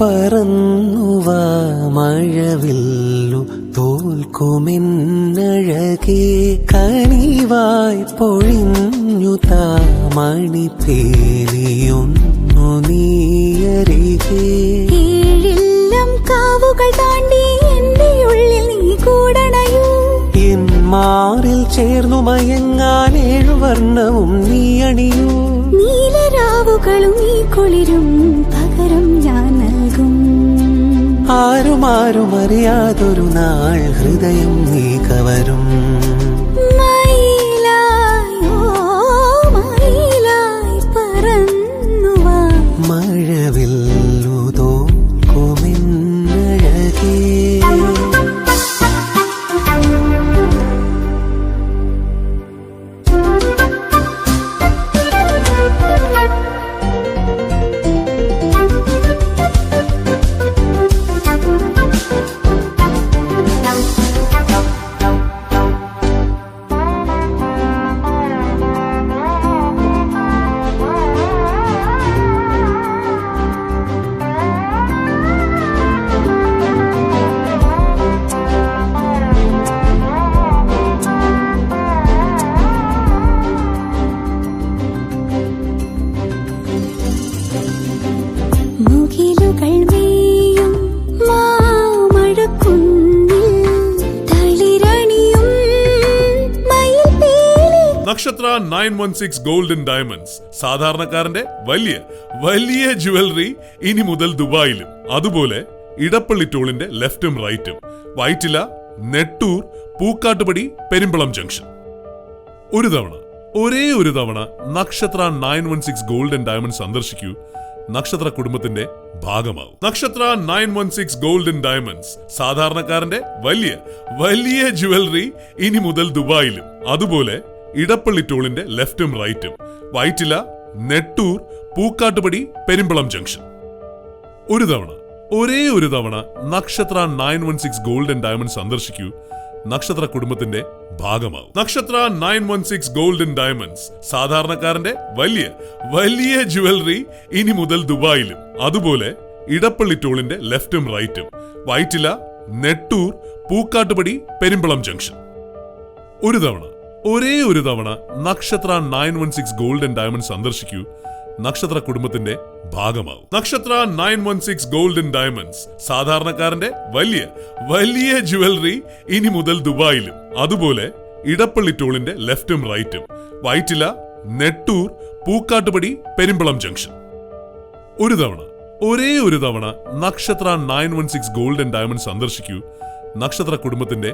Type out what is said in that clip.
പറന്നുവാ മഴവില്ലു തോൽക്കുമെന്നഴകേ കനിവായി പൊഴിഞ്ഞു താമണിപ്പേലിയൊന്നു നീയരികേ ഏഴെല്ലാം കാവുകൾ താണ്ടി എന്റെ ഉള്ളിൽ നീ കൂടണയൂ എൻ മാറിൽ ചേർന്നു മയങ്ങാൻ 7 വർണ്ണവും നീ അണിയൂ നീലരാവുകളും നീ കുളിരും പകരം ഞാൻ നൽകും ആരും അറിയാതൊരു നാൾ ഹൃദയം നീ കവരും മയിലായി പറന്നുവാ മഴവില്ലു തോൽക്കുമെന്നഴകേ നക്ഷത്ര 916 ഗോൾഡൻ ഡയമണ്ട്സ് സാധാരണക്കാരന്റെ വലിയ വലിയ ജുവലറി ഇനി മുതൽ ദുബായിലും. അതുപോലെ ഇടപ്പള്ളി ടോളിന്റെ ലെഫ്റ്റും റൈറ്റും, വൈറ്റില, നെട്ടൂർ, പൂക്കാട്ടുപടി, പെരുമ്പളം ജംഗ്ഷൻ. ഒരു തവണ, ഒരേ ഒരു തവണ നക്ഷത്ര 916 ഗോൾഡൻ ഡയമണ്ട് സന്ദർശിക്കൂ. നക്ഷത്ര കുടുംബത്തിന്റെ ഭാഗമാവും. നക്ഷത്ര 916 ഗോൾഡൻ ഡയമണ്ട്സ് സാധാരണക്കാരന്റെ വലിയ വലിയ ജുവലറി ഇനി മുതൽ ദുബായിലും. അതുപോലെ ഇടപ്പള്ളി ടോളിന്റെ ലെഫ്റ്റും റൈറ്റും, വൈറ്റില, നെട്ടൂർ, പൂക്കാട്ടുപടി, പെരുമ്പളം ജംഗ്ഷൻ. ഒരു തവണ, ഒരേ ഒരു തവണ നക്ഷത്ര 916 ഗോൾഡൻ ഡയമണ്ട് സന്ദർശിക്കൂ. നക്ഷത്ര കുടുംബത്തിന്റെ ഭാഗമാവും. നക്ഷത്ര 916 ഗോൾഡൻ ഡയമണ്ട്സ് സാധാരണക്കാരന്റെ വലിയ വലിയ ജുവലറി ഇനി മുതൽ ദുബായിലും. അതുപോലെ ഇടപ്പള്ളി ടോളിന്റെ ലെഫ്റ്റും റൈറ്റും, വൈറ്റില, നെട്ടൂർ, പൂക്കാട്ടുപടി, പെരുമ്പളം ജംഗ്ഷൻ. ഒരു തവണ, ഒരേ ഒരു തവണ നക്ഷത്ര 916 ഗോൾഡൻ ഡയമണ്ട് സന്ദർശിക്കൂ. നക്ഷത്ര കുടുംബത്തിന്റെ ഭാഗമാവും. നക്ഷത്ര 916 ഗോൾഡൻ ഡയമണ്ട്സ് സാധാരണക്കാരന്റെ വലിയ വലിയ ജുവലറി ഇനി മുതൽ ദുബായിലും. അതുപോലെ ഇടപ്പള്ളി ടോളിന്റെ ലെഫ്റ്റും റൈറ്റും, വൈറ്റില, നെട്ടൂർ, പൂക്കാട്ടുപടി, പെരുമ്പളം ജംഗ്ഷൻ. ഒരു തവണ, ഒരേ ഒരു തവണ നക്ഷത്ര 916 ഗോൾഡൻ ഡയമണ്ട് സന്ദർശിക്കൂ. നക്ഷത്ര കുടുംബത്തിന്റെ